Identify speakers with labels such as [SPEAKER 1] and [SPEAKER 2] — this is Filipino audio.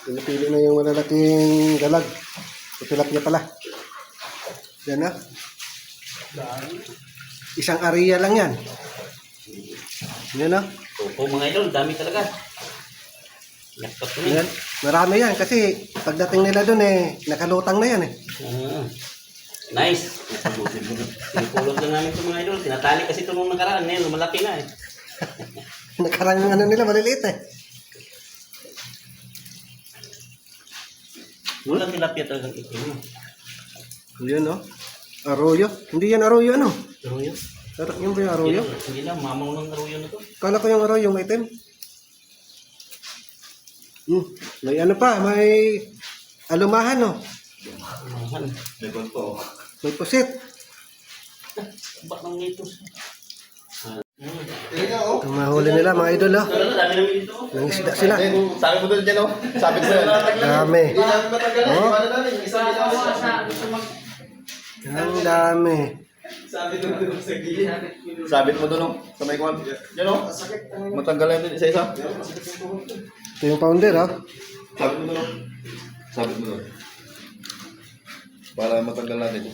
[SPEAKER 1] Pinapili na yung malalaking galag. Tilapia pala. Yan na. Isang area lang yan. Yan na.
[SPEAKER 2] Opo mga idol, dami talaga. Jackpot ko
[SPEAKER 1] Yan. Marami yan kasi pagdating nila doon nakalutang na yan
[SPEAKER 2] Nice. Pinupulot lang namin ito mga idol. Tinatali kasi ito mong nakaraan. Ngayon, malaki na
[SPEAKER 1] Nakarang nila maliliit
[SPEAKER 2] Walang tilapia talagang itim.
[SPEAKER 1] Yan Arroyo. Hindi yan arroyo
[SPEAKER 2] Arroyo?
[SPEAKER 1] Yung ba yung arroyo?
[SPEAKER 2] Hindi na, mamaw ng arroyo na to.
[SPEAKER 1] Kala ko yung arroyo may itim. May ano pa, may alumahan
[SPEAKER 2] Mahal.
[SPEAKER 3] May konto.
[SPEAKER 1] May pusit.
[SPEAKER 2] Bak ng nitos.
[SPEAKER 1] Ang mahuli nila mga idol
[SPEAKER 2] Dami namin dito.
[SPEAKER 1] Nangisda sila.
[SPEAKER 3] Sabi mo doon dyan Sabi ko yan.
[SPEAKER 1] Dami.
[SPEAKER 3] Hindi namin matagal. Ano namin? Isa
[SPEAKER 1] Ang dami.
[SPEAKER 3] Sabit mo doon sa may kwan. Yan Matanggal yan din isa-isa.
[SPEAKER 1] Ito yung pounder
[SPEAKER 3] Sabit mo doon. Sabit mo doon. Para matanggal natin.